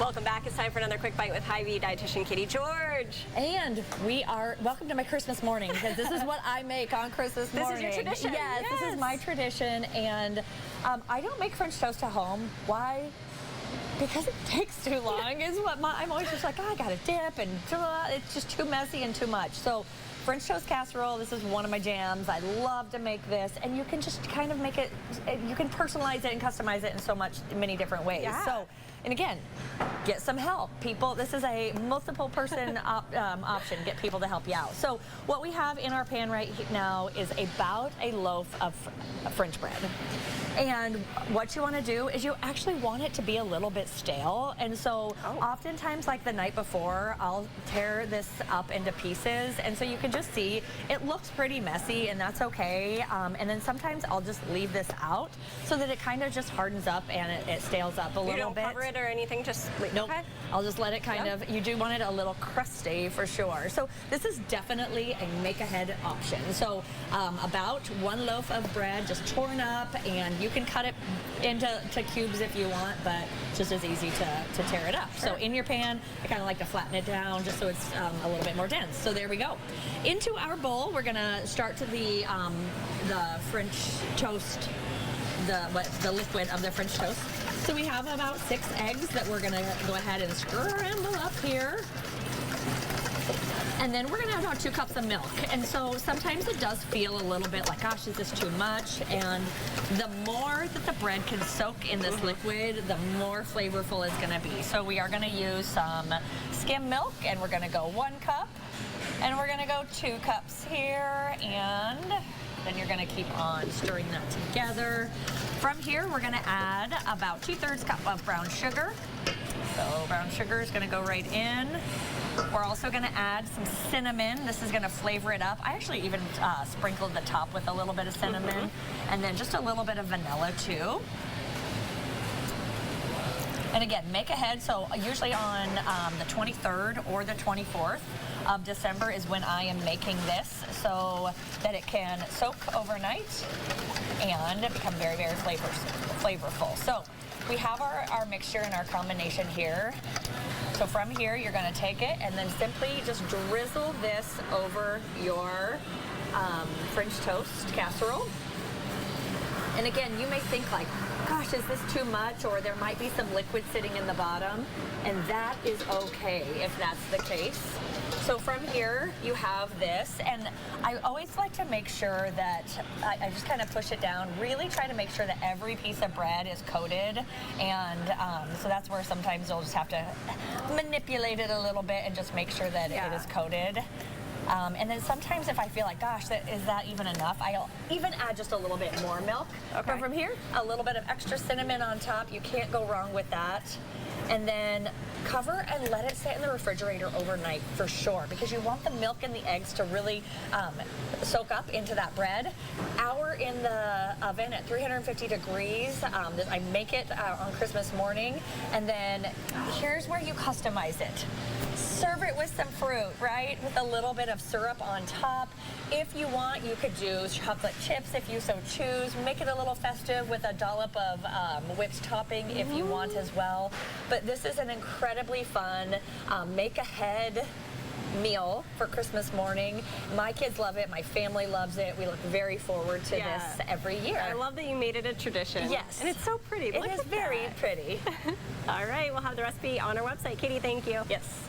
Welcome back. It's time for another quick bite with Hy-Vee Dietitian Kaiti George. And we are, welcome to my Christmas morning, because this is what I make on Christmas morning. This is your tradition. Yes, this is my tradition, and I don't make French toast at home. Why? Because it takes too long is what I'm always just like, oh, I gotta dip, and it's just too messy and too much. So French toast casserole, this is one of my jams. I love to make this, and you can just kind of make it, you can personalize it and customize it in many different ways. Yeah. So, and again, get some help. People, this is a multiple person option. Get people to help you out. So what we have in our pan right now is about a loaf of French bread. And what you want to do is you actually want it to be a little bit stale. And so oftentimes, like the night before, I'll tear this up into pieces. And so you can just see it looks pretty messy, and that's okay. And then sometimes I'll just leave this out so that it kind of just hardens up and it stales up a little bit. You don't cover it or anything, just leave it? Nope. Okay. I'll just let it kind of, you do want it a little crusty for sure. So this is definitely a make-ahead option. So about one loaf of bread just torn up, and you can cut it into cubes if you want, but it's just as easy to tear it up. Sure. So in your pan, I kind of like to flatten it down just so it's a little bit more dense. So there we go. Into our bowl, we're gonna start to the French toast, the liquid of the French toast. So we have about 6 eggs that we're gonna go ahead and scramble up here. And then we're gonna have about 2 cups of milk. And so sometimes it does feel a little bit like, gosh, is this too much? And the more that the bread can soak in this liquid, the more flavorful it's gonna be. So we are gonna use some skim milk, and we're gonna go 1 cup, and we're gonna go 2 cups here, and then you're gonna keep on stirring that together. From here, we're gonna add about 2/3 cup of brown sugar. So brown sugar is gonna go right in. We're also gonna add some cinnamon. This is gonna flavor it up. I actually even sprinkled the top with a little bit of cinnamon, and then just a little bit of vanilla too. And again, make ahead. So usually on the 23rd or the 24th of December is when I am making this, so that it can soak overnight and become very, very flavorful. So we have our mixture and our combination here. So from here, you're gonna take it and then simply just drizzle this over your French toast casserole. And again, you may think like, gosh, is this too much? Or there might be some liquid sitting in the bottom, and that is okay if that's the case. So from here, you have this, and I always like to make sure that I just kind of push it down, really try to make sure that every piece of bread is coated, and so that's where sometimes you'll just have to manipulate it a little bit and just make sure that it is coated. And then sometimes if I feel like, gosh, is that even enough, I'll even add just a little bit more milk. Okay. But from here, a little bit of extra cinnamon on top. You can't go wrong with that. And then cover and let it sit in the refrigerator overnight for sure, because you want the milk and the eggs to really soak up into that bread. Hour in the oven at 350 degrees. I make it on Christmas morning, and then here's where you customize it. Serve it with some fruit, right? With a little bit of syrup on top. If you want, you could do chocolate chips if you so choose. Make it a little festive with a dollop of whipped topping if you want as well. But this is an incredibly fun make-ahead meal for Christmas morning. My kids love it. My family loves it. We look very forward to this every year. I love that you made it a tradition. Yes. And it's so pretty. It is very pretty. All right. We'll have the recipe on our website. Kaiti, thank you. Yes.